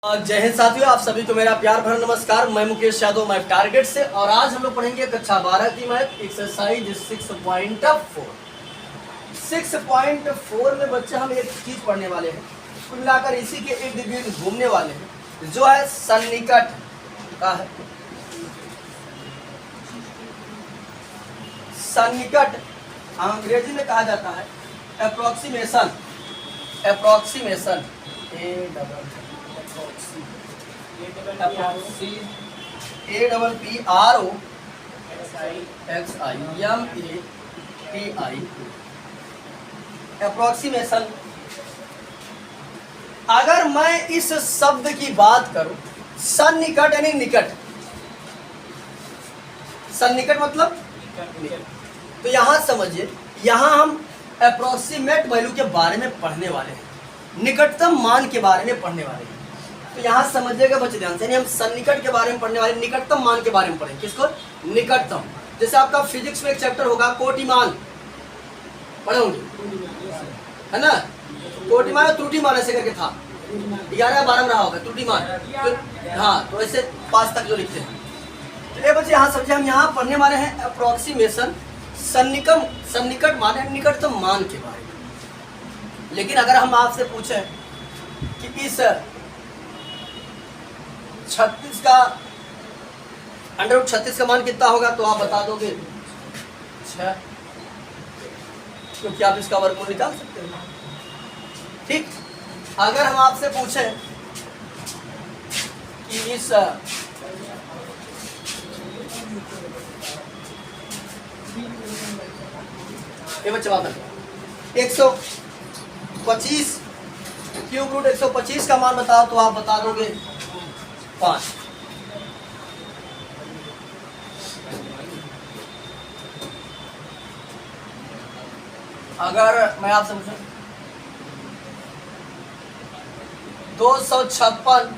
जय हिंद साथियों, आप सभी को मेरा प्यार भरा नमस्कार। मैं मुकेश यादव, मैथ टारगेट से। और आज हम लोग पढ़ेंगे कक्षा 12 की मैथ एक्सरसाइज 6.4। 6.4 में बच्चे हम एक चीज पढ़ने वाले हैं, कुल मिलाकर इसी के इर्द गिर्द घूमने वाले हैं, जो है सन्निकट का है। सन्निकट अंग्रेजी में कहा जाता है अप्रोक्सीमेशन। Approximation approximation. अगर मैं इस शब्द की बात करूं, सन्निकट यानी निकट, सन्निकट मतलब निकट, तो यहां समझिए, यहां हम अप्रोक्सीमेट वैल्यू के बारे में पढ़ने वाले हैं, निकटतम मान के बारे में पढ़ने वाले हैं। तो यहाँ समझिएगा बच्चे ध्यान से, हम सन्निकट के बारे में पढ़ने वाले, निकटतम मान के बारे में पढ़ेंगे। किसको? निकटतम। जैसे आपका फिजिक्स में एक चैप्टर होगा कोटिमान, पढ़े होंगे है ना? कोटिमान और त्रुटिमान ऐसे करके था, 11-12 में रहा होगा त्रुटिमान। तो हाँ, तो ऐसे 5 तक जो लिखते हैं। तो ये बच्चे यहाँ समझे, हम यहाँ पढ़ने वाले हैं अप्रोक्सीमेशन, सन्निकट मान है, निकटतम मान के बारे में। लेकिन अगर हम आपसे पूछें कि इस 36 का √36 का मान कितना होगा, तो आप बता दोगे 6, क्योंकि आप इसका वर्गमूल निकाल सकते हैं। ठीक, अगर हम आपसे पूछें कि इस ये बच्चे बात है 125 क्यूब रूट 125 का मान बताओ, तो आप बता दोगे 5। अगर मैं आपसे पूछूं 256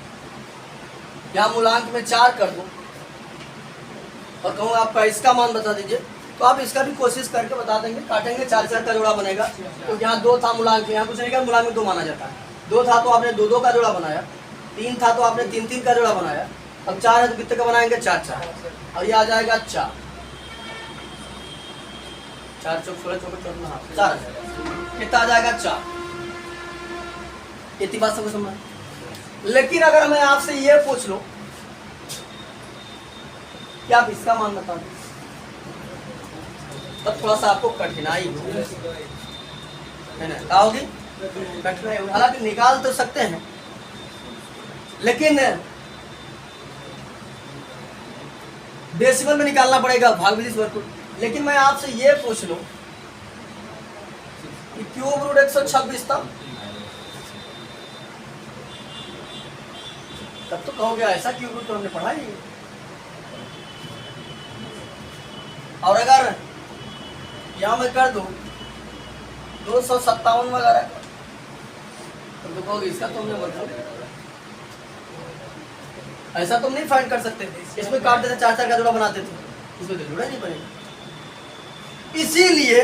या मूलांक में 4 कर दूं और कहूँ आपका इसका मान बता दीजिए, तो आप इसका भी कोशिश करके बता देंगे। काटेंगे 4-4 का जोड़ा बनेगा, तो यहाँ 2 था मूलांक, यहाँ कुछ नहीं का मूलांक में 2 माना जाता है। 2 था तो आपने 2-2 का जोड़ा बनाया, 3 था तो आपने 3-3 का जोड़ा बनाया, अब 4 है तो कितने का बनाएंगे? 4-4, और ये आ जाएगा 4 चौक 16 चौक 14, 4 कितना आ जाएगा? 4। इतनी बात सबको समझ। लेकिन अगर मैं आपसे ये पूछ लूं कि आप इसका मान बता दें, तब थोड़ा सा आपको कठिनाई होगी, है ना? क्या होगी? कठिनाई होगी। हालांकि निकाल तो सकते हैं, लेकिन डेसिमल में निकालना पड़ेगा, भाग विधि से वर्गमूल। लेकिन मैं आपसे ये पूछ लूं कि क्यूब रूट 126 था, तब तो कहोगे ऐसा क्यूब रूट तो हमने पढ़ा ही। और अगर यहाँ मैं कर दूं 257 वगैरह, तो कहोगे इसका तो हमने वर्गमूल, ऐसा तुम नहीं फाइंड कर सकते। इसमें काट देते, 4-4 का जोड़ा बनाते थे, इसमें तो जोड़ा नहीं बनेगा। इसीलिए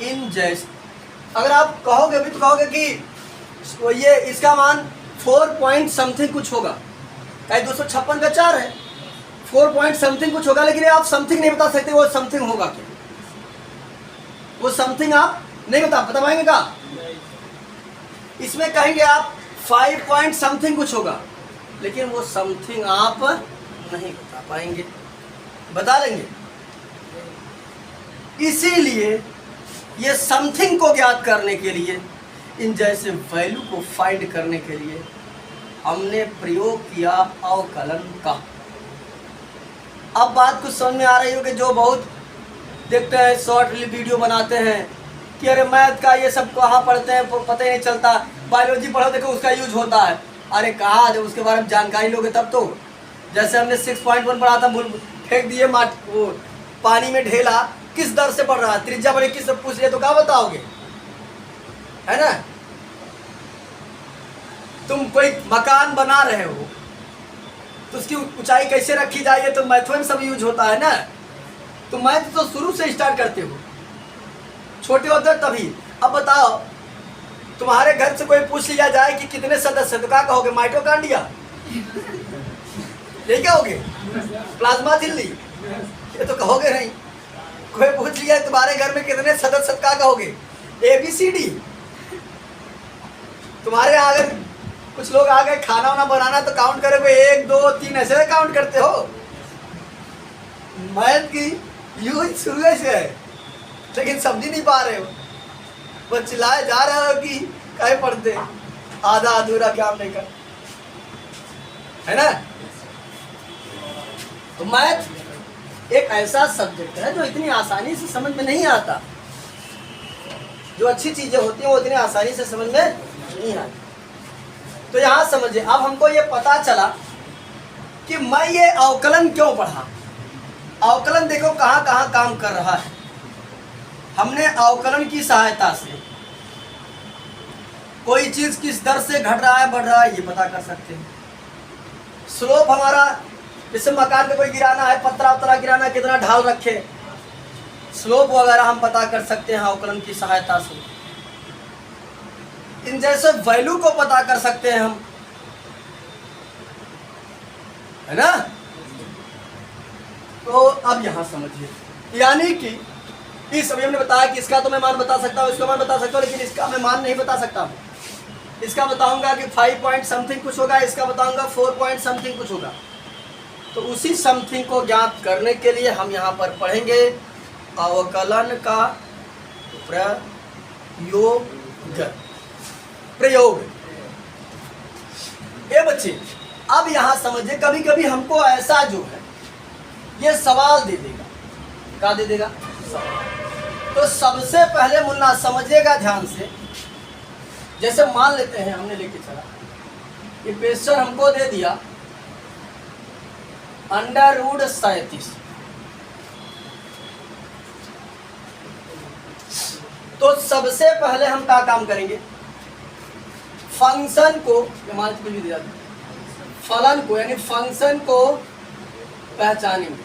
इन जैसे अगर आप कहोगे भी, तो कहोगे कि ये इसका मान 4 पॉइंट समथिंग कुछ होगा, कहीं 256 का 4 है, 4 पॉइंट समथिंग कुछ होगा, लेकिन आप समथिंग नहीं बता सकते वो समथिंग होगा क्या। वो समथिंग आप नहीं बता पाएंगे का। इसमें कहेंगे आप 5 पॉइंट समथिंग कुछ होगा, लेकिन वो समथिंग आप नहीं बता पाएंगे, बता देंगे। इसीलिए ये समथिंग को ज्ञात करने के लिए, इन जैसे वैल्यू को फाइंड करने के लिए हमने प्रयोग किया अवकलन का। अब बात कुछ समझ में आ रही हो कि जो बहुत देखते हैं, शॉर्ट वीडियो बनाते हैं कि अरे मैथ का ये सब कहाँ पढ़ते हैं, पता ही नहीं चलता, बायोलॉजी पढ़ो देखो उसका यूज होता है। अरे कहाँ, जब उसके बारे में जानकारी लोगे तब तो। जैसे हमने 6.1 पढ़ा था, फेंक दिए वो पानी में ढेला, किस दर से पढ़ रहा है, त्रिज्या बड़े किस पूछ रहे, तो क्या बताओगे, है ना? तुम कोई मकान बना रहे हो तो उसकी ऊंचाई कैसे रखी जाए, तो मैथ में सब यूज होता है ना। तो मैथ तो शुरू से स्टार्ट करते हो, छोटे होते तभी। अब बताओ तुम्हारे घर से कोई पूछ लिया जाए कि कितने सदस्य, तो क्या कहोगे? माइटोकांड्रिया, ये क्या कहोगे? प्लाज्मा झिल्ली, ये तो कहोगे नहीं। कोई पूछ लिया तुम्हारे घर में कितने सदस्य, क्या कहोगे? ABCD। तुम्हारे यहाँ अगर कुछ लोग आ गए खाना वाना बनाना तो काउंट करोगे 1 2 3, ऐसे काउंट करते हो। मैथ की यूज शुरू से है, लेकिन समझ नहीं पा रहे हो, बस चिल्लाए जा रहे हो कि कहे पढ़ते आधा अधूरा काम नहीं कर, है ना। तो मैथ एक ऐसा सब्जेक्ट है जो इतनी आसानी से समझ में नहीं आता। जो अच्छी चीजें होती हैं वो इतनी आसानी से समझ में नहीं आती। तो यहां समझिए, अब हमको ये पता चला कि मैं ये अवकलन क्यों पढ़ा। अवकलन देखो कहां कहां काम कर रहा है। हमने अवकलन की सहायता से कोई चीज किस दर से घट रहा है बढ़ रहा है ये पता कर सकते हैं। स्लोप हमारा, जैसे मकान में कोई गिराना है, पत्थरा उत्तरा गिराना, कितना ढाल रखे, स्लोप वगैरह हम पता कर सकते हैं अवकलन की सहायता से। इन जैसे वैल्यू को पता कर सकते हैं हम, है ना। तो अब यहां समझिए, यानी कि इस अभी हमने बताया कि इसका तो मैं मान बता सकता हूं, इसका मान बता सकता हूं, लेकिन इसका मैं मान नहीं बता सकता हूं। इसका बताऊंगा कि 5 पॉइंट समथिंग कुछ होगा, इसका बताऊंगा 4 पॉइंट समथिंग कुछ होगा। तो उसी समथिंग को ज्ञात करने के लिए हम यहाँ पर पढ़ेंगे अवकलन का प्रयोग। ये बच्चे अब यहाँ समझिए, कभी कभी हमको ऐसा जो है ये सवाल दे देगा, क्या दे देगा? सवाल। तो सबसे पहले मुन्ना समझिएगा ध्यान से, जैसे मान लेते हैं हमने लेके चला ये क्वेश्चन हमको दे दिया √37। तो सबसे पहले हम क्या काम करेंगे? फंक्शन को, मान कुछ भी दिया, फलन को यानी फंक्शन को पहचानेंगे।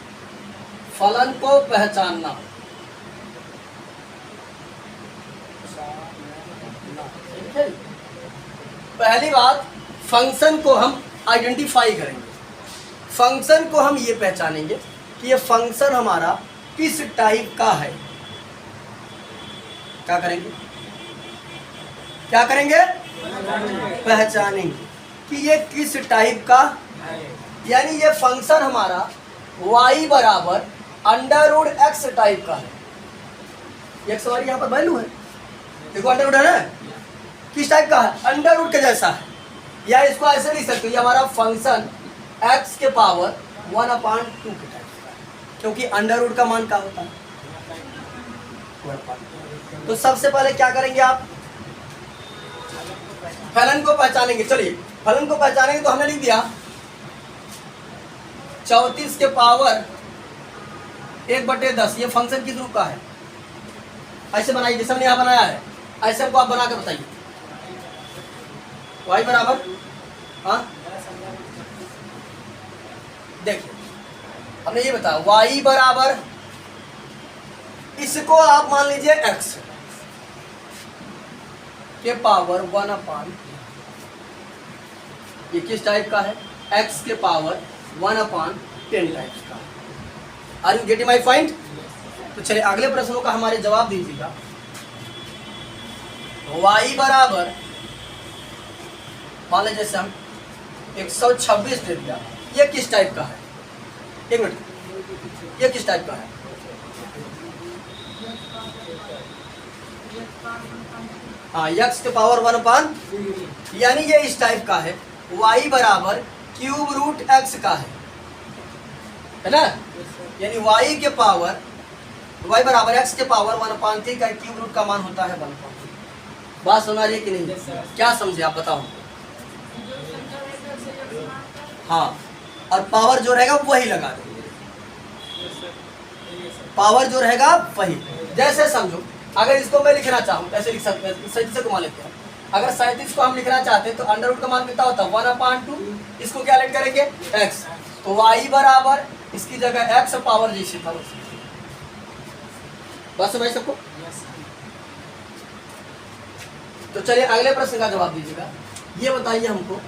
फलन को पहचानना, पहली बात फंक्शन को हम आइडेंटिफाई करेंगे। फंक्शन को हम ये पहचानेंगे कि ये फंक्शन हमारा किस टाइप का है। क्या करेंगे? क्या करेंगे? पहचानेंगे कि ये किस टाइप का, यानी ये फंक्शन हमारा y बराबर √x टाइप का है। x वाली यहाँ पर वैल्यू है, देखो अंडर है ना, किस टाइप का है? अंडर के जैसा है। या इसको ऐसे लिख सकते हो, ये हमारा फंक्शन x के पावर 1/2 के टाइप का है, क्योंकि अंडर का मान क्या होता है? 1/2। तो सबसे पहले क्या करेंगे आप? फलन को पहचानेंगे। चलिए फलन को पहचानेंगे तो हमने लिख दिया 34 के पावर 1/10। ये फंक्शन किस रूप का है? ऐसे बनाइए जैसे हमने यहाँ बनाया है, ऐसे हमको आप बना के बताइए। y बराबर, हाँ देखिए हमने ये बताया y बराबर, इसको आप मान लीजिए x के पावर 1/, ये किस टाइप का है? x के पावर 1/10 टाइप्स का। Are you getting my point? तो चलिए अगले प्रश्नों का हमारे जवाब दीजिएगा। y बराबर मान लीजिए जैसे हम 126 दे दिया, ये किस टाइप का है? एक मिनट, ये किस टाइप का है? हाँ, x के पावर 1/, यानी ये इस टाइप का है। y बराबर √x का है ना, यानी y के पावर, y बराबर x के पावर 1/3 का क्यूब रूट का मान होता है 1/3। बात सुना रही है कि नहीं? क्या समझे आप बताओ? हाँ, और पावर जो रहेगा वही लगा देंगे, पावर जो रहेगा वही। जैसे समझो अगर इसको मैं लिखना चाहूँ ऐसे लिख सकते हैं, 37 को मान लेते हैं। अगर 37 को हम लिखना चाहते हैं तो अंडर रूट का मान कितना होता है? 1/2। इसको क्या ऐड करेंगे? x। तो y बराबर इसकी जगह x पावर जैसे था वैसे। बस समझ सबको? तो चलिए अगले प्रश्न का जवाब दीजिएगा। ये बताइए हमको,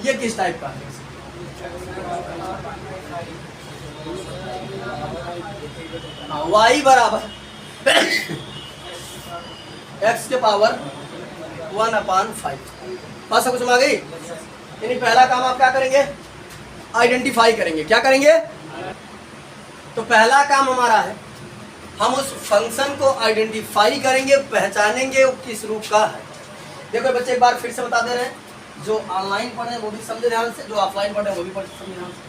ये किस टाइप का है? y बराबर x के पावर 1/5। बात समझ में आ गई? यानी पहला काम आप क्या करेंगे? आइडेंटिफाई करेंगे। क्या करेंगे? तो पहला काम हमारा है, हम उस फंक्शन को आइडेंटिफाई करेंगे, पहचानेंगे वो किस रूप का है। देखो बच्चे, एक बार फिर से बता दे रहे हैं, जो ऑनलाइन पढ़े वो भी समझे ध्यान से, जो ऑफलाइन पढ़े वो भी समझे ध्यान से।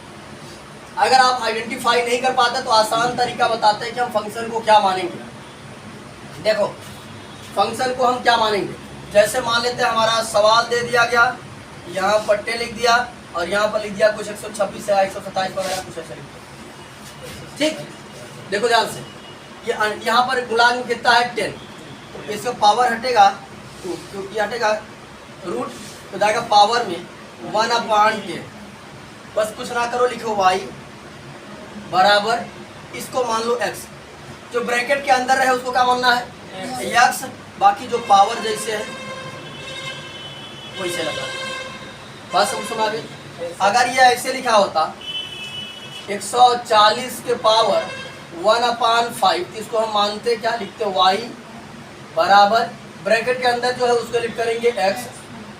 अगर आप आइडेंटिफाई नहीं कर पाते तो आसान तरीका बताते हैं कि हम फंक्शन को क्या मानेंगे। देखो फंक्शन को हम क्या मानेंगे, जैसे मान लेते हैं हमारा सवाल दे दिया गया, यहाँ पट्टे लिख दिया और यहाँ पर लिख दिया कुछ 126 या 127 वगैरह कुछ ऐसा लिख दिया। ठीक, देखो ध्यान से, ये यहाँ पर गुणांक कितना है 10, तो इसका पावर हटेगा 2, क्योंकि हटेगा रूट, तो जाएगा पावर में 1/10। बस कुछ ना करो, लिखो y बराबर, इसको मान लो x, जो ब्रैकेट के अंदर रहे उसको क्या मानना है? x, बाकी जो पावर जैसे है वैसे लगा। बात समझ गई? अगर ये ऐसे लिखा होता 140 के पावर 1/5, तो इसको हम मानते क्या? लिखते y बराबर, ब्रैकेट के अंदर जो है उसको लिख करेंगे x,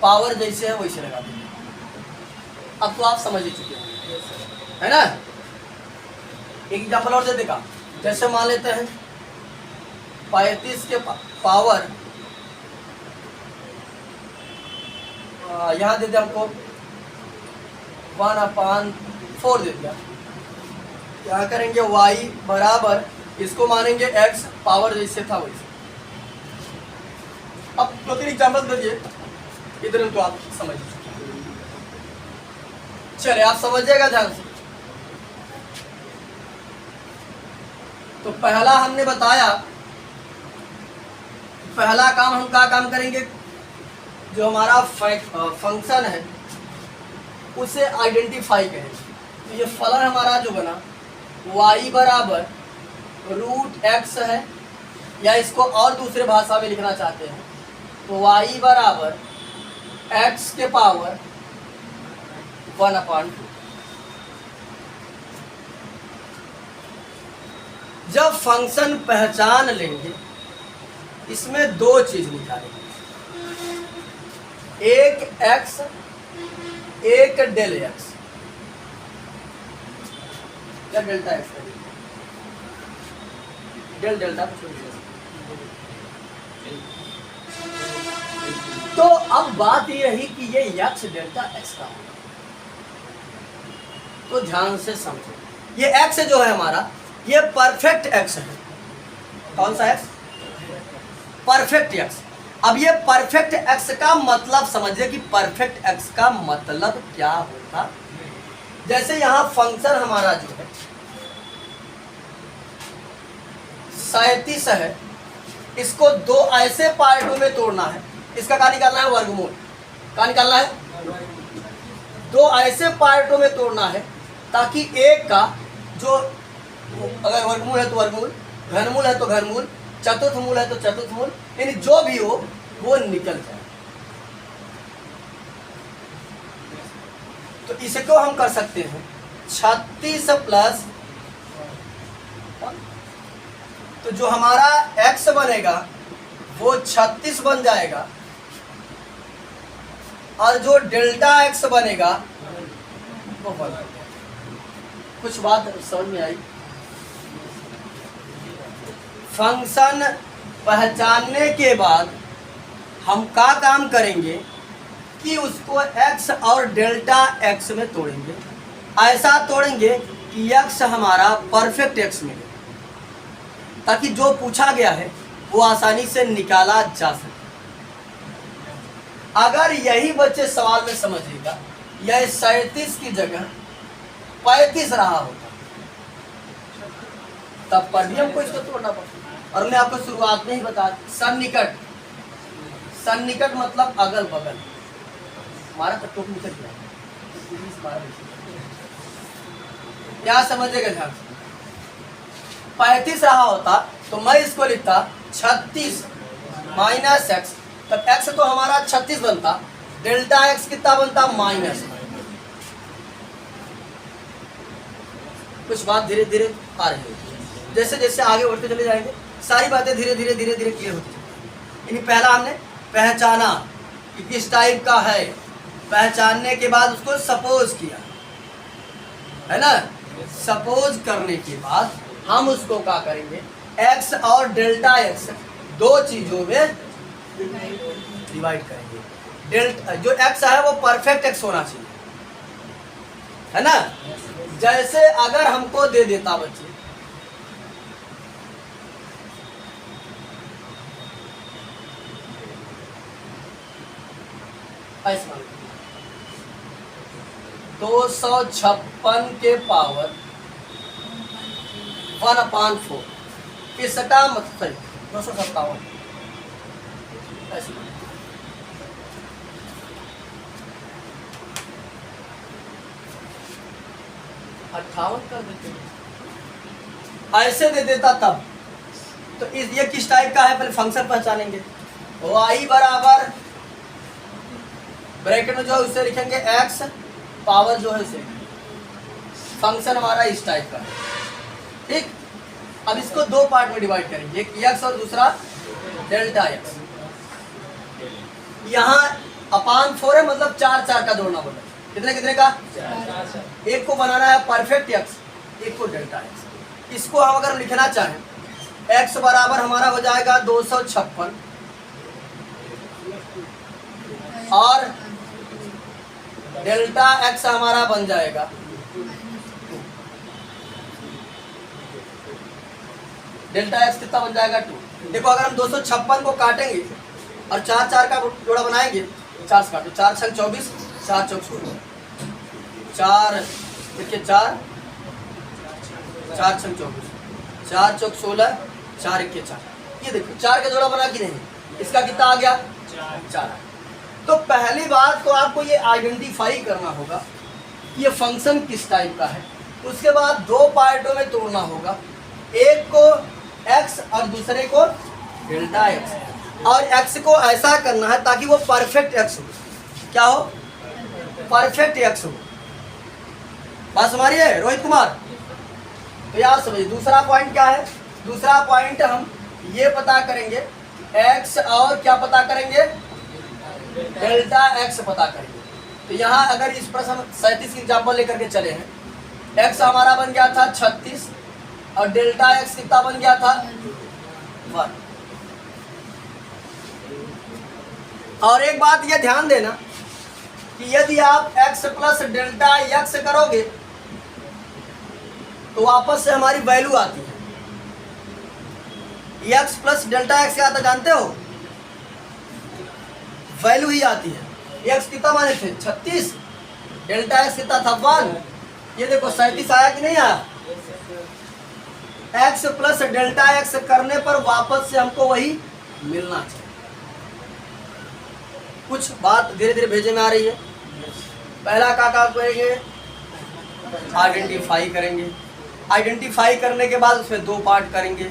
पावर जैसे है वैसे लगा देंगे। अब तो आप समझ ही चुके हैं, है ना? एक एग्जाम्पल और दे देगा, जैसे मान लेते हैं 35 के पावर, यहाँ दे दिया हमको 1/4 दे दिया। क्या करेंगे? y बराबर, इसको मानेंगे x, पावर जैसे था वैसे। अब 2-3 एग्जाम्पल दे दिए, इधर तो आप समझ, चलिए आप समझिएगा ध्यान से। तो पहला हमने बताया, पहला काम हम क्या काम करेंगे? जो हमारा फंक्शन है उसे आइडेंटिफाई करेंगे। तो ये फलन हमारा जो बना y बराबर √x है, या इसको और दूसरे भाषा में लिखना चाहते हैं तो y बराबर x के पावर 1/2। जब फंक्शन पहचान लेंगे, इसमें दो चीज निकालेंगे, एक x, एक डेल x या डेल्टा x, डेल डेल्टा। तो अब बात यह रही कि ये x डेल्टा x का होगा, तो ध्यान से समझो, ये x जो है हमारा, ये परफेक्ट x है। कौन सा x? Perfect x। अब ये परफेक्ट x का मतलब समझिए कि परफेक्ट x का मतलब क्या होता। जैसे यहाँ फंक्शन हमारा जो है 37 है, इसको दो ऐसे पार्टों में तोड़ना है, इसका क्या निकालना है? वर्गमूल। क्या निकालना है? दो ऐसे पार्टों में तोड़ना है ताकि एक का जो, अगर वर्गमूल है तो वर्गमूल, घनमूल है तो घनमूल, चतुर्थ मूल है तो चतुर्थ मूल, यानी जो भी हो वो निकल जाए। तो इसको हम कर सकते हैं 36 प्लस, तो जो हमारा x बनेगा वो 36 बन जाएगा, और जो डेल्टा x बनेगा वो बन जाएगा। कुछ बात समझ में आई? फंक्शन पहचानने के बाद हम क्या काम करेंगे कि उसको x और डेल्टा x में तोड़ेंगे। ऐसा तोड़ेंगे कि x हमारा परफेक्ट x मिले, ताकि जो पूछा गया है वो आसानी से निकाला जा सके। अगर यही बच्चे सवाल में समझिएगा, यह 37 की जगह 35 रहा होता, तब पर भी हमको इसको तोड़ना पड़ता। और मैं आपको शुरुआत में ही बता, सन्निकट, सन्निकट मतलब अगल बगल। हमारा कटोक निकल गया, यहाँ समझिएगा ध्यान से, 35 रहा होता तो मैं इसको लिखता 36 माइनस एक्स, तब एक्स तो हमारा 36 बनता, डेल्टा एक्स कितना बनता माइनस। कुछ बात धीरे धीरे आ रही है, जैसे जैसे आगे बढ़ते चले जाएंगे सारी बातें धीरे धीरे क्लियर होती जाएंगी। यानी पहला हमने पहचाना कि किस टाइप का है, पहचानने के बाद उसको सपोज किया, है ना। सपोज करने के बाद हम उसको क्या करेंगे, x और डेल्टा x दो चीजों में डिवाइड करेंगे। डेल्टा जो x है वो परफेक्ट x होना चाहिए, है ना। जैसे अगर हमको दे देता बच्चे ऐसा 256 के पावर 1/4 किसका मतलब 257 ऐसे 58 कर देते, ऐसे दे देता तब तो इस ये किस टाइप का है, पहले फंक्शन पहचानेंगे। y बराबर ब्रैकेट में जो है उससे लिखेंगे x, पावर जो है उसे, फंक्शन हमारा इस टाइप का है, ठीक। अब इसको दो पार्ट में डिवाइड करेंगे, एक x और दूसरा डेल्टा x। यहाँ अपान 4 है, मतलब 4 4 का जोड़ना बोला, कितने कितने का 4। एक को बनाना है परफेक्ट x, एक को डेल्टा x। इसको हम अगर लिखना चाहें x बराबर हमारा हो जाएगा 256 और डेल्टा x हमारा बन जाएगा डेल्टा x कितना बन जाएगा 2। देखो अगर हम 256 को काटेंगे और 4 4 का जोड़ा बनाएंगे, 4 से काटो, 4 छंग 24, 4 चौक 16, 4 देखिए 4 4 छंग 24, 4 चौक 16, 4 1 4। ये देखो 4 का जोड़ा बना कि नहीं, इसका कितना आ गया 4। तो पहली बात तो आपको ये आइडेंटिफाई करना होगा कि ये फंक्शन किस टाइप का है। उसके बाद दो पार्टों में तोड़ना होगा, एक को x और दूसरे को डेल्टा x, और x को ऐसा करना है ताकि वो परफेक्ट x हो। क्या हो, परफेक्ट x हो। बात हमारी है रोहित कुमार। तो यार समझिए दूसरा पॉइंट क्या है, दूसरा पॉइंट हम ये पता करेंगे x और क्या पता करेंगे, डेल्टा x पता करेंगे। तो यहाँ अगर इस प्रश्न 37 की एग्जाम्पल लेकर के चले हैं, x हमारा बन गया था 36 और डेल्टा x कितना बन गया था 1। और एक बात ये ध्यान देना कि यदि आप x प्लस डेल्टा x करोगे तो वापस से हमारी वैल्यू आती है। x प्लस डेल्टा x क्या आता जानते हो, वैल्यू ही आती है। x कितना माने थे 36, डेल्टा x कितना था 1। ये देखो 37 आया कि नहीं आया। x प्लस डेल्टा x करने पर वापस से हमको वही मिलना चाहिए। कुछ बात धीरे धीरे भेजे में आ रही है। पहला का करेंगे, आइडेंटिफाई करेंगे। आइडेंटिफाई करने के बाद उसमें दो पार्ट करेंगे,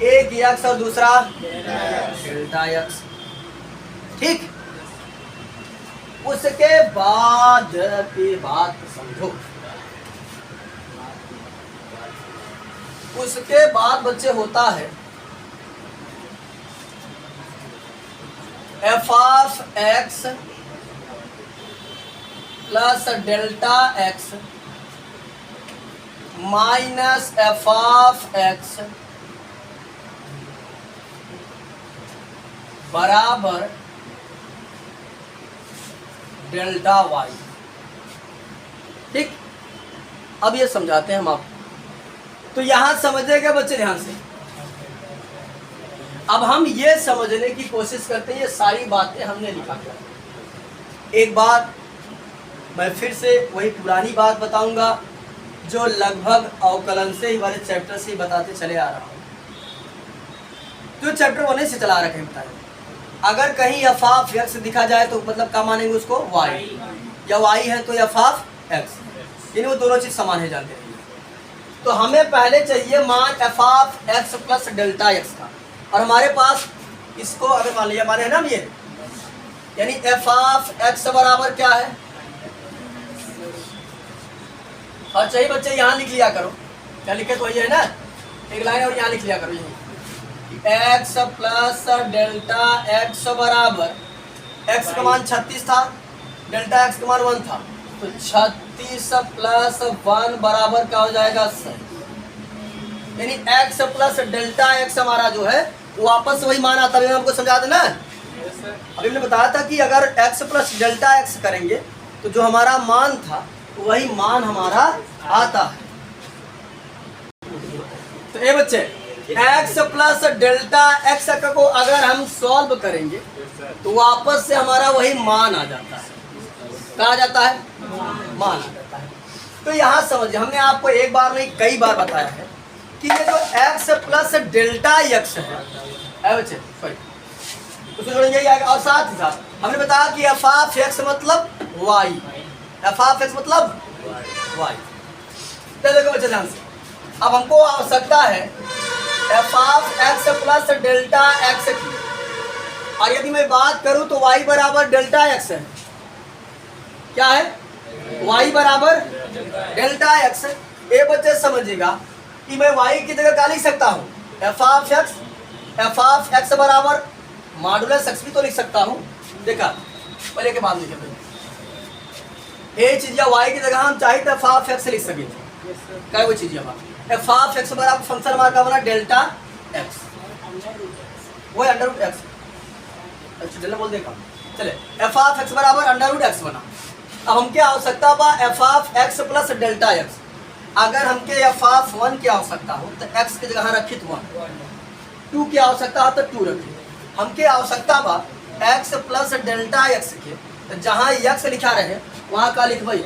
एक x और दूसरा डेल्टा x, ठीक। उसके बाद की बात समझो। उसके बाद बच्चे होता है f of x plus delta x minus f of x बराबर डेल्टा y, ठीक। अब ये समझाते हैं हम आपको। तो यहां समझेगा बच्चे ध्यान से। अब हम ये समझने की कोशिश करते हैं, ये सारी बातें हमने लिखा क्या। एक बात मैं फिर से वही पुरानी बात बताऊंगा जो लगभग अवकलन से ही वाले चैप्टर से ही बताते चले आ रहा हूं, जो चैप्टर 1 से चला रखे हैं। बताइए अगर कहीं f ऑफ x दिखा जाए तो मतलब क्या मानेंगे उसको y, या y है तो f ऑफ x, यानी वो दोनों चीज समान है, जानते हैं। तो हमें पहले चाहिए मान F of X plus delta X का, और हमारे पास इसको अगर मान लिया माने है ना ये, यानी एफ ऑफ एक्स बराबर क्या है, और चाहिए बच्चे यहाँ लिख लिया करो, क्या लिखे तो वही है ना, एक लाइन और यहाँ लिख लिया करो यही, एक्स प्लस डेल्टा एक्स बराबर, एक्स का मान 36 था, डेल्टा एक्स का मान 1 था, तो 36 प्लस 1 बराबर क्या हो जाएगा 100, यानी एक्स प्लस डेल्टा एक्स हमारा जो है वो वापस वही मान आता है। हमको समझा देना, अभी हमने बताया था कि अगर एक्स प्लस डेल्टा एक्स करेंगे तो जो हमारा मान था वही मान हमारा आता है। तो ये बच्चे x प्लस डेल्टा एक्स को अगर हम सॉल्व करेंगे तो वापस से हमारा वही मान आ जाता है, क्या आ जाता है, मान आ जाता है। तो यहाँ समझिए हमने आपको एक बार नहीं कई बार बताया है कि ये जो x प्लस डेल्टा एक्स है बच्चे उसको जोड़ेंगे आएगा, और साथ ही साथ हमने बताया कि एफ ऑफ एक्स मतलब y, एफ ऑफ एक्स मतलब y। तो देखो बच्चे ध्यान से, अब हमको आवश्यकता है F of X plus delta x की, और यदि मैं बात करूं तो y बराबर डेल्टा एक्स है, क्या है, y बराबर डेल्टा एक्स। ये बच्चे समझिएगा कि मैं y की जगह क्या लिख सकता हूँ, एफ ऑफ एक्स बराबर मॉडुलस एक्स भी तो लिख सकता हूँ, देखा पहले के बाद लिखे ये चीज या y की जगह हम चाहे तो एफ ऑफ एक्स लिख सके, क्या वो चीज हमारा एफ ऑफ एक्स बराबर फंक्शन हमारा क्या बना डेल्टा एक्स, वो अंडर रूट एक्स, अच्छा डेल्टा बोल देगा, चले एफ ऑफ एक्स बराबर अंडर रूट एक्स बना। अब हमके आवश्यकता बा F of X plus delta x, अगर हमके एफ ऑफ 1 की आवश्यकता हो तो x की जगह रखित 1, 2 की आवश्यकता हो तो 2 रखिए, हमके आवश्यकता बा x प्लस डेल्टा एक्स के, तो जहाँ x लिखा रहे वहाँ का लिख भाई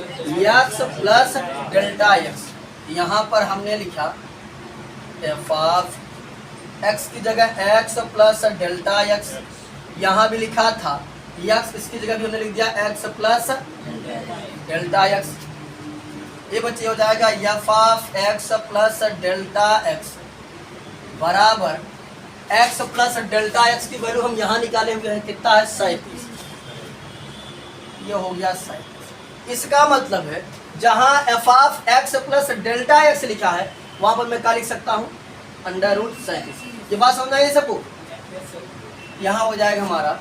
x प्लस डेल्टा एक्स, यहाँ पर हमने लिखा एफ ऑफ x की जगह x प्लस डेल्टा एक्स, यहाँ भी लिखा था x, इसकी जगह भी हमने लिख दिया x प्लस डेल्टा एक्स। ये बच्चे हो जाएगा F of X plus delta X बराबर x प्लस डेल्टा एक्स की वैल्यू हम यहाँ निकाले हुए हैं, कितना है 37, ये हो गया 37। इसका मतलब है जहाँ F of X plus delta x लिखा है वहाँ पर मैं क्या लिख सकता हूँ, अंडर रूट 37। ये बात समझ आई सबको, यहाँ हो जाएगा हमारा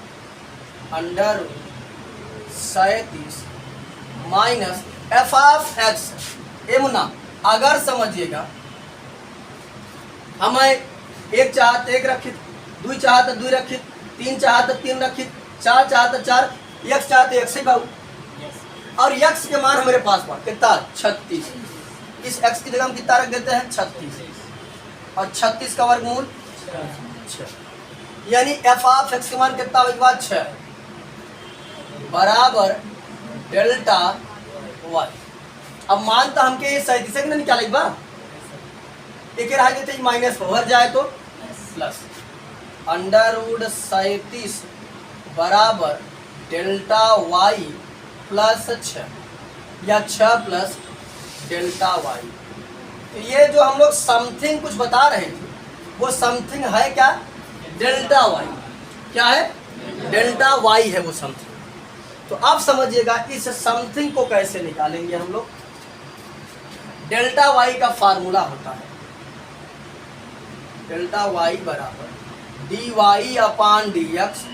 under root 37 minus F of X. ए मुन्ना अगर समझिएगा हमें एक चाहत एक रखित, 2 चाहत 2 रखित, 3 चाहत 3 रखित, 4 चाहत 4, x चाहत x ही भाव, और x के मान हमारे पास पा कितना 36, इस x की जगह हम कितना रख देते हैं 36, और 36 का वर्गमूल 6, यानी एफ ऑफ एक्स के मान कितना होगा 6 बराबर डेल्टा y। अब मान तो हमके ये 37 ना निकाले बा, एक रह देते माइनस भर जाए तो प्लस, अंडर रूट 37 बराबर डेल्टा y प्लस 6 या 6 प्लस डेल्टा y। तो ये जो हम लोग समथिंग कुछ बता रहे थे वो समथिंग है क्या, डेल्टा y, क्या है डेल्टा y है वो समथिंग। तो अब समझिएगा इस समथिंग को कैसे निकालेंगे हम लोग। डेल्टा y का फार्मूला होता है डेल्टा y बराबर D Y upon D x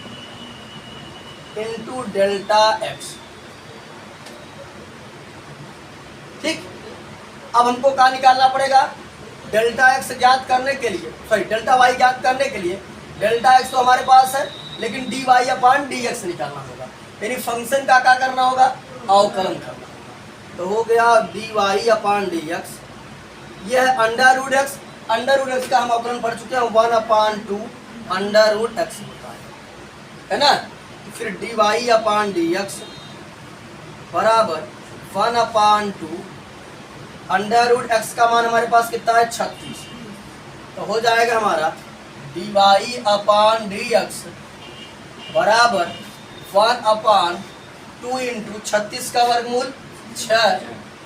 into delta X, ठीक। अब हमको क्या निकालना पड़ेगा, डेल्टा एक्स ज्ञात करने के लिए, सॉरी डेल्टा y ज्ञात करने के लिए डेल्टा एक्स तो हमारे पास है, लेकिन D Y upon D x निकालना होगा, यानी फंक्शन का क्या करना होगा, अवकलन करना होगा। तो हो गया D Y upon D x, यह है under root x, under root x का हम अवकलन पढ़ चुके हैं 1/2 अंडर रूट एक्स होता है ना। फिर D Y upon D x बराबर 1/2 अंडर रूट एक्स का मान हमारे पास कितना है 36, तो हो जाएगा हमारा D Y upon D x बराबर 1/2 इंटू 36 का वर्गमूल 6,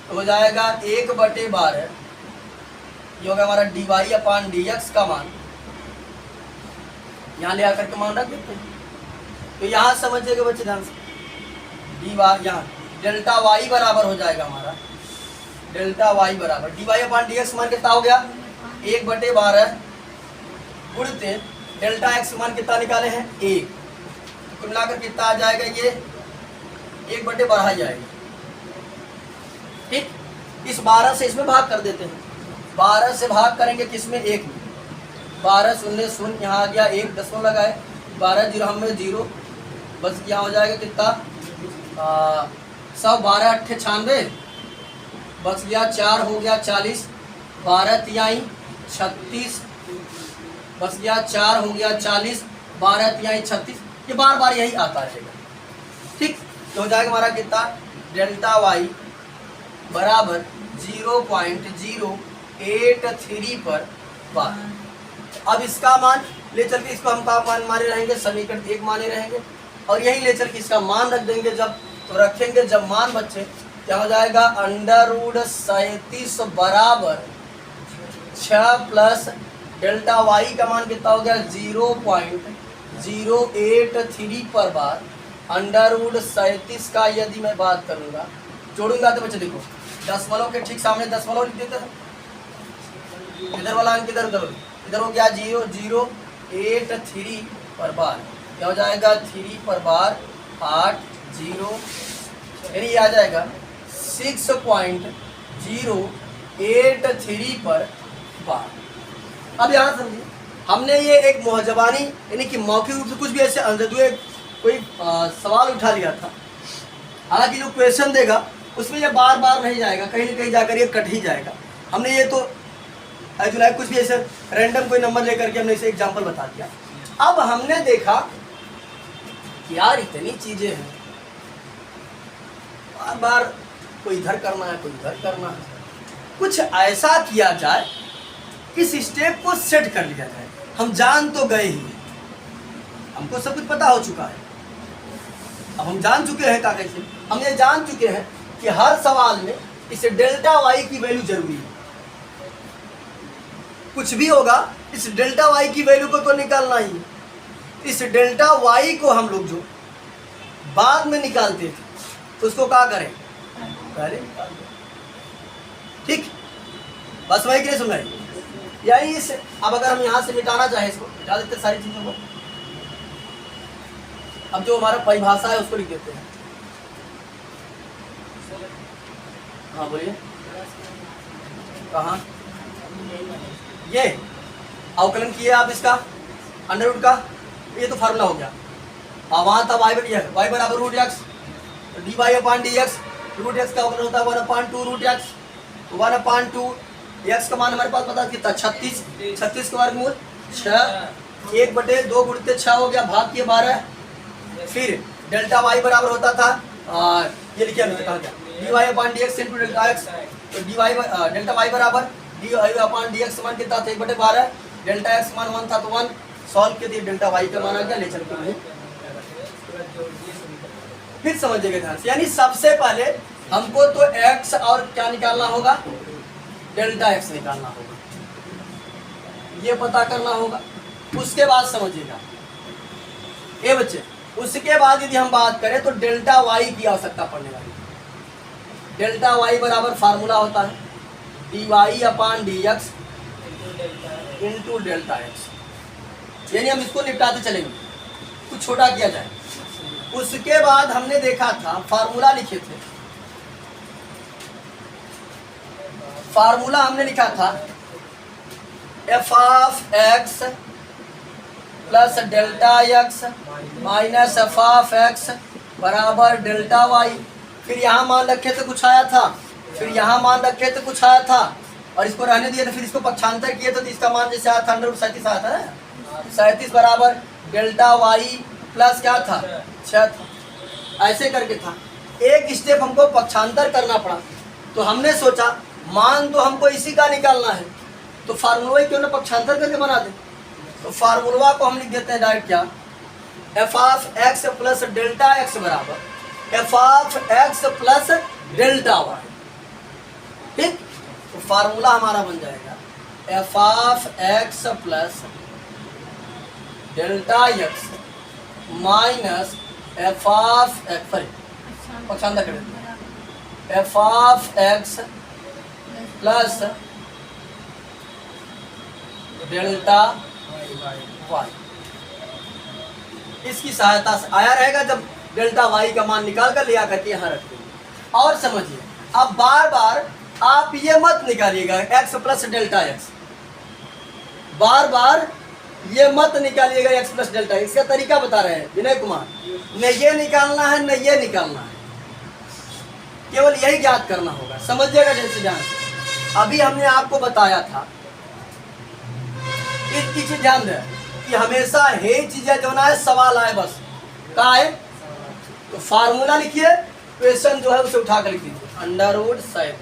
तो हो जाएगा 1/12 ये होगा हमारा dy अपान dx का मान, यहाँ ले आकर के मान रख देते हैं। तो यहाँ समझिएगा बच्चे ध्यान से, dy यहाँ डेल्टा y बराबर हो जाएगा हमारा, डेल्टा y बराबर dy अपान dx मान कितना हो गया 1/12 गुणते डेल्टा x मान कितना निकाले हैं 1, कुल मिलाकर कितना आ जाएगा ये 1/12 आ जाएगा। ठीक, इस 12 से इसमें भाग कर देते हैं, 12 से भाग करेंगे किसमें 1 में, 12 शून्य शून्य यहाँ आ गया 1 दशमलव लगाए, 12 जीरो हमें 0 बस, यहाँ हो जाएगा कितना 112 अट्ठे 96 बच गया 4 हो गया 40, 12 तिहाई 36 बच गया 4 हो गया 40, 12 तिहाई 36, ये बार बार यही आता रहेगा। ठीक, तो हो जाएगा हमारा कितना डेल्टा वाई बराबर 0.083 पर बार। अब इसका मान ले चल के इसको हम का मान माने रहेंगे, समीकरण 1 माने रहेंगे, और यही ले चल के इसका मान रख देंगे जब, तो रखेंगे जब मान बच्चे क्या हो जाएगा √37 बराबर 6 प्लस डेल्टा वाई का मान कितना हो गया 0.083 पर बार, √37 का यदि मैं बात करूंगा जोड़ूंगा तो बच्चे देखो दशमलव के ठीक सामने दशमलव लिख देते हैं, इधर वाला अंक इधर उधर, इधर हो गया 0.083 पर बार, क्या हो जाएगा 3 पर बार 80, यानी ये आ जाएगा 6.083 पर बार। अब यहाँ समझिए, हमने ये एक मुहजबानी यानी कि मौखिक रूप से कुछ भी ऐसे अंधधुए कोई सवाल उठा लिया था, हालांकि जो क्वेश्चन देगा उसमें ये बार बार नहीं जाएगा, कहीं ना कहीं जाकर ये कट ही जाएगा। हमने ये तो जुलाई कुछ भी ऐसे रैंडम कोई नंबर लेकर के हमने इसे एग्जाम्पल बता दिया। अब हमने देखा कि यार इतनी चीजें हैं, बार बार कोई इधर करना है कोई इधर करना है, कुछ ऐसा किया जाए इस स्टेप को सेट कर लिया जाए। हम जान तो गए ही, हमको सब कुछ पता हो चुका है, अब हम जान चुके हैं का कैसे, हम ये जान चुके हैं कि हर सवाल में इस डेल्टा वाई की वैल्यू जरूरी है, कुछ भी होगा इस डेल्टा वाई की वैल्यू को तो निकालना ही है। इस डेल्टा वाई को हम लोग जो बाद में निकालते थे तो उसको क्या करें पहले निकाल दें। ठीक, बस वही के लिए सुन रहे, यही इस, अब अगर हम यहाँ से मिटाना चाहे इसको मिटा देते सारी चीजों को। अब जो हमारा परिभाषा है उसको लिख देते हैं। हाँ बोलिए, कहाँ ये अवकलन किए आप इसका अंडर रूट का, ये तो फार्मूला हो गया। अब वहाँ था वाई बराबर root x, D Y upon D x, root x का अवकलन होता है 1/2 रूट एक्स, 1/2 एक्स का मान हमारे पास पता कितना 36, 36 का वर्गमूल 6, 1/2 गुणित 6 हो गया भाग के 12। फिर डेल्टा वाई बराबर होता था ये लिखिए कहा गया D Y upon D x into delta X, तो डी वाई डेल्टा वाई बराबर D Y upon D X मान कितना था 1/12, डेल्टा एक्स मान 1 था तो 1 सॉल्व के दिए डेल्टा वाई का मान आ गया, ले चल के फिर समझिएगा ध्यान से। यानी सबसे पहले हमको तो एक्स और क्या निकालना होगा डेल्टा एक्स निकालना होगा, ये पता करना होगा। उसके बाद समझिएगा ये बच्चे, उसके बाद यदि हम बात करें तो डेल्टा वाई की आवश्यकता पड़ने वाली। डेल्टा वाई बराबर फार्मूला होता है D Y upon D x into delta X, यानी हम इसको निपटाते चलेंगे, कुछ छोटा किया जाए। उसके बाद हमने देखा था फार्मूला लिखे थे, फार्मूला हमने लिखा था F of X plus delta X minus F of x बराबर डेल्टा वाई। फिर यहाँ मान रखे थे कुछ आया था, फिर यहाँ मान रखे थे कुछ आया था, और इसको रहने दिया था। फिर इसको पक्षांतर किए तो इसका मान जैसे आया था √37 आया था ना, 37 बराबर डेल्टा वाई प्लस क्या था 6 था, ऐसे करके था। एक स्टेप हमको पक्षांतर करना पड़ा, तो हमने सोचा मान तो हमको इसी का निकालना है, तो फार्मूला क्यों ना पक्षांतर करके बना दे। तो फार्मूला को हम लिख देते हैं डायरेक्ट क्या, F of X plus delta X बराबर F of X plus delta Y. ठीक, तो फार्मूला हमारा बन जाएगा F of X plus delta X minus F of X, sorry पक्षांतर कर देते हैं, F of X plus delta Y. इसकी सहायता से आया रहेगा, जब डेल्टा वाई का मान निकाल कर लिया करके यहाँ रख देंगे। और समझिए, अब बार बार आप ये मत निकालिएगा एक्स प्लस डेल्टा एक्स, बार बार ये मत निकालिएगा एक्स प्लस डेल्टा। इसका तरीका बता रहे हैं विनय कुमार, न ये निकालना है न ये निकालना है, केवल यही ज्ञात करना होगा। समझिएगा जैसे ध्यान से, अभी हमने आपको बताया था, एक चीज ध्यान दें कि हमेशा हे चीजें जो ना है सवाल आए, बस कहा है तो फार्मूला लिखिए, क्वेश्चन जो है उसे उठा कर लिख दीजिए, अंडर रूट 37।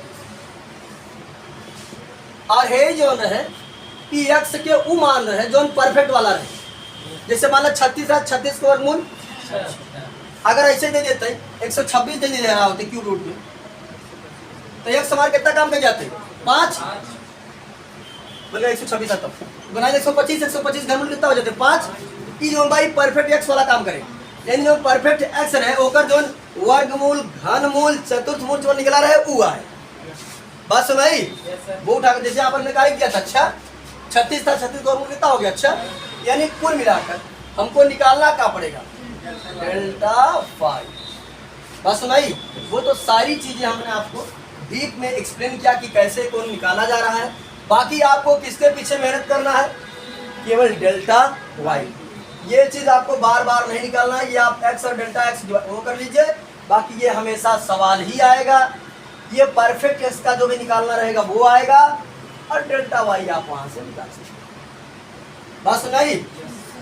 और हे जो है कि एक्स के उ मान रहे जो परफेक्ट वाला रहे, जैसे मान लो 36 है, 36 को वर्गमूल अगर ऐसे दे देते 126 दे रहा होते क्यूब रूट में, तो एक समान कितना काम कर जाते 5 बोले 126 तब बना 125 घनमूल कितना हो जाते 5। ई जो भाई परफेक्ट एक्स वाला काम करे, यानी जो परफेक्ट एक्स रहे ओकर जो वर्गमूल घनमूल चतुर्थमूल जो निकला रहे उ आए। बस भाई वो उठा कर जैसे आपने निकाल किया था, अच्छा 36 था, 36 का वर्गमूल कितना हो गया, अच्छा यानी कुल मिलाकर हमको निकालना क्या पड़ेगा डेल्टा वाई। बस भाई वो तो सारी चीजें हमने आपको डीप में एक्सप्लेन किया कि कैसे कौन निकाला जा रहा है। बाकी आपको किसके पीछे मेहनत करना है, केवल डेल्टा वाई। ये चीज आपको बार बार नहीं निकालना है, ये आप एक्स और डेल्टा एक्स वो कर लीजिए, बाकी ये हमेशा सवाल ही आएगा। ये परफेक्ट एक्स का जो भी निकालना रहेगा वो आएगा, और डेल्टा वाई आप वहां से निकाल सकते। बस नहीं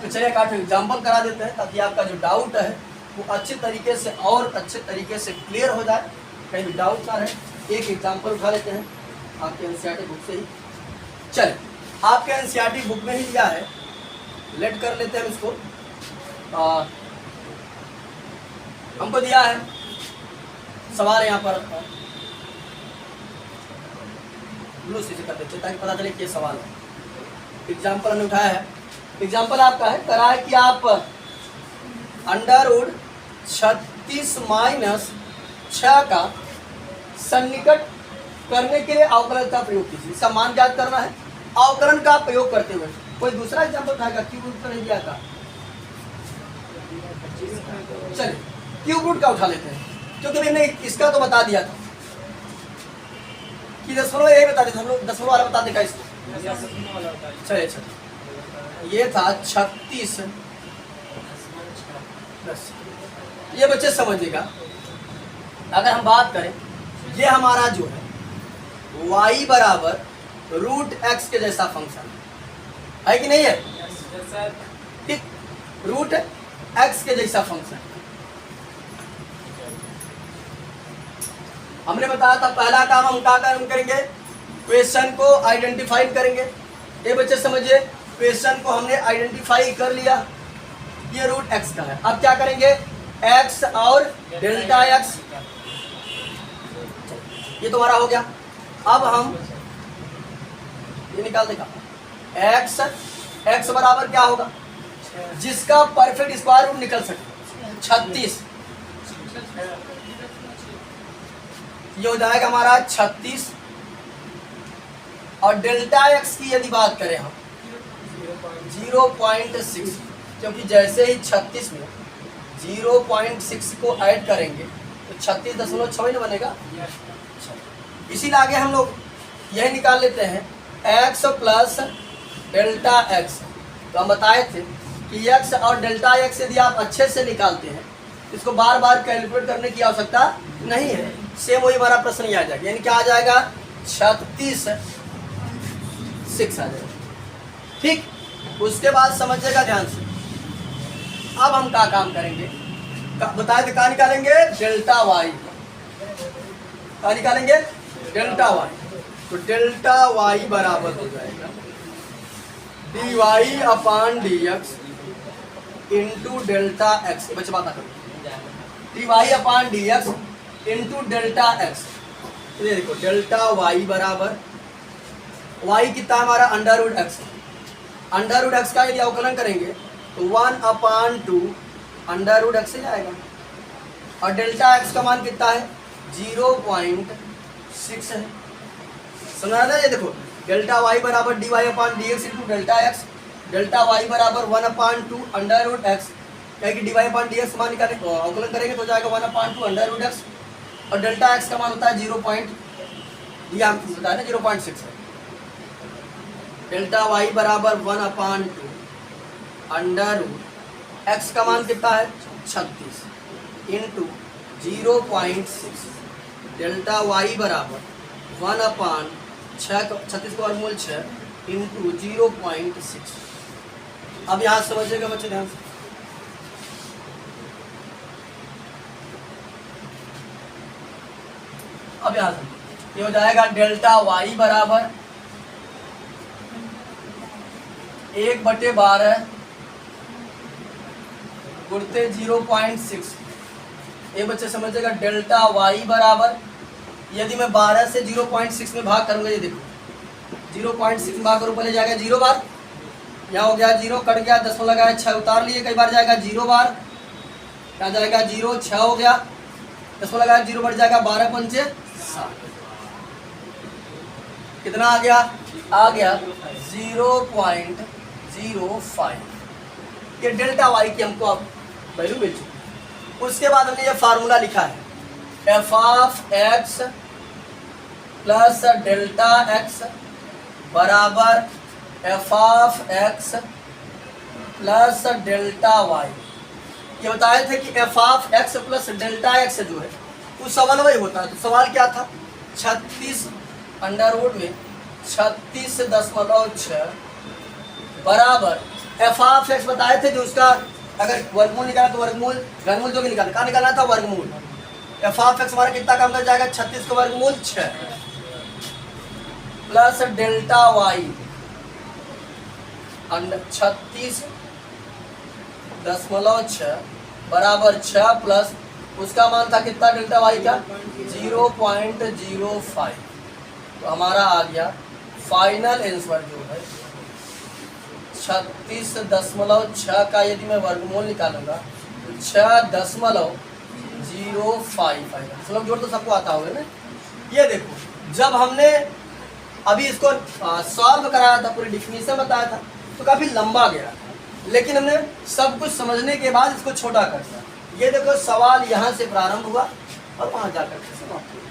तो चलिए एक एग्जाम्पल करा देते हैं, ताकि आपका जो डाउट है वो अच्छे तरीके से और अच्छे तरीके से क्लियर हो जाए, कहीं भी डाउट ना रहे। एक एग्जाम्पल उठा लेते हैं आपके एनसीईआरटी बुक से ही। चलिए आपके एनसीईआरटी बुक में ही लिया है, लेट कर लेते हैं इसको। हमको दिया है सवाल यहाँ पर, ब्लू से कर देते ताकि पता चले कि सवाल है। एग्जाम्पल हमने उठाया है, एग्जाम्पल आपका है करा है कि आप अंडर रूट 36 माइनस 6 का सन्निकट करने के लिए अवकलन का प्रयोग कीजिए। इसका मान ज्ञात करना है अवकलन का प्रयोग करते हुए। कोई दूसरा एग्जाम्पल उठाएगा, क्यूब रूट का नहीं दिया था, चलिए क्यूब रूट का उठा लेते हैं, क्योंकि मैंने इसका तो बता दिया था कि दशमलव यही बता देते हम लोग, दशमलव वाला बता देगा इसको। चलिए चलिए ये था 36। ये बच्चे समझिएगा, अगर हम बात करें ये हमारा जो है y बराबर रूट एक्स के जैसा फंक्शन है कि नहीं है, ठीक, रूट एक्स के जैसा फंक्शन। हमने बताया था पहला काम हम क्या काम करेंगे, क्वेश्चन को आइडेंटिफाई करेंगे। ये बच्चे समझिए, क्वेश्चन को हमने आइडेंटिफाई कर लिया, ये रूट एक्स का है। अब क्या करेंगे, एक्स और डेल्टा एक्स, ये तुम्हारा हो गया। अब हम ये निकाल देगा एक्स, एक्स बराबर क्या होगा, जिसका परफेक्ट स्क्वायर रूट निकल सके 36, ये हो जाएगा हमारा 36। और डेल्टा एक्स की यदि बात करें हम 0.6, क्योंकि जैसे ही 36 में 0.6 को ऐड करेंगे तो 36.6 बनेगा। इसीलिए आगे हम लोग यही निकाल लेते हैं x प्लस डेल्टा एक्स। तो हम बताए थे कि x और डेल्टा एक्स यदि आप अच्छे से निकालते हैं इसको बार बार कैलकुलेट करने की आवश्यकता नहीं है, सेम वही हमारा प्रश्न ही आ जाएगा। यानी क्या आ जाएगा 36 6 आ जाएगा, ठीक। उसके बाद समझिएगा ध्यान से, अब हम क्या काम करेंगे, बताए थे क्या निकालेंगे, डेल्टा वाई, क्या निकालेंगे, डेल्टा वाई। तो डेल्टा वाई बराबर हो जाएगा d y upon d x into delta x. बच्चे बात करो, d y upon d x into delta x. ये देखो डेल्टा वाई बराबर y कितना है हमारा under root x. Under root x का यदि अवकलन करेंगे तो 1/2 अंडर रूट एक्स से जाएगा। और डेल्टा एक्स का मान कितना है 0.6 है। समझा ना, ये देखो डेल्टा वाई बराबर D Y upon D x into delta X, delta Y बराबर 1/2 अंडर रूट एक्स, क्या कि D Y upon D X मान निकाले अवकलन करेंगे तो जाएगा 1/2 अंडर रूट एक्स। और डेल्टा एक्स का मान होता है 0. ये आपको बताया ना 0.6 है। डेल्टा वाई बराबर 1/2 अंडर रूट एक्स का मान कितना है 36 इंटू 0.6, डेल्टा वाई बराबर 1/6, 36 का वर्गमूल 6 इंटू 0.6। अब यहाँ समझिएगा बच्चे ध्यान से, अब यहाँ से ये हो जाएगा डेल्टा वाई बराबर 1/12 गुणते 0.6। ये बच्चे समझिएगा डेल्टा वाई बराबर, यदि मैं 12 से 0.6 में भाग करूंगा, ये देखो 0.6 में भाग करूँ, पहले जाएगा 0 बार, यहाँ हो गया 0 कट गया, 10 में लगाया 6 उतार लिए, कई बार जाएगा 0 बार, यहाँ जाएगा 0 6 हो गया, 10 में लगाया 0 बढ़ जाएगा 12 पंचे 7, कितना आ गया 0.05। ये डेल्टा वाई की हमको अब वैल्यू मिल चुकी। उसके बाद हमने ये फार्मूला लिखा है F of X plus delta X बराबर F of X plus delta Y. ये बताए थे कि F of X plus delta X जो है वो सवाल वही होता है। तो सवाल क्या था 36 अंडर रूट में 36.6 बराबर एफ ऑफ एक्स बताए थे, जो उसका अगर वर्गमूल निकाला तो वर्गमूल घनमूल जो भी निकाला, कहाँ निकालना था वर्गमूल। एफ ऑफ एक्स हमारा कितना काम कर जाएगा 36 का वर्गमूल 6 प्लस डेल्टा वाई 36.6 बराबर 6 प्लस उसका मान था कितना डेल्टा वाई का 0.05। तो हमारा आ गया फाइनल आंसर जो है 36.6 का यदि मैं वर्गमूल निकालूंगा तो 6.05 आएगा। स्लोप जोड़ तो सबको आता होगा ना। ये देखो जब हमने अभी इसको सॉल्व कराया था, पूरी डिफिनीशन बताया था, तो काफ़ी लंबा गया, लेकिन हमने सब कुछ समझने के बाद इसको छोटा कर दिया। ये देखो सवाल यहाँ से प्रारंभ हुआ और वहाँ जाकर समाप्त हुआ।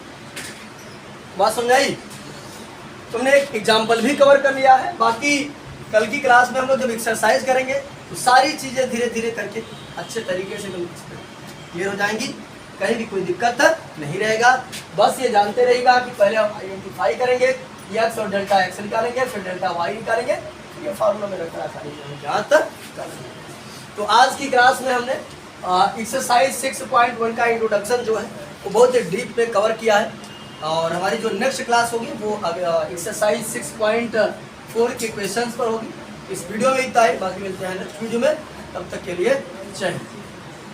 बात समझाई? तुमने एक एग्जाम्पल भी कवर कर लिया है। बाकी कल की क्लास में हम लोग जब एक्सरसाइज करेंगे तो सारी चीज़ें धीरे धीरे करके अच्छे तरीके से क्लियर हो जाएंगी, कहीं भी कोई दिक्कत नहीं रहेगा। बस ये जानते रहेगा कि पहले हम आइडेंटिफाई करेंगे, एक्स और डेल्टा एक्स निकालेंगे, फिर डेल्टा वाई निकालेंगे, ये फार्मूला में रखकर आसानी से जहाँ तक करेंगे। तो आज की क्लास में हमने एक्सरसाइज 6.1 का इंट्रोडक्शन जो है वो बहुत ही डीप में कवर किया है, और हमारी जो नेक्स्ट क्लास होगी वो एक्सरसाइज 6.4 के क्वेश्चंस पर होगी। इस वीडियो में इतना है, बाकी मिलते हैं नेक्स्ट वीडियो में, तब तक के लिए जय हिंद।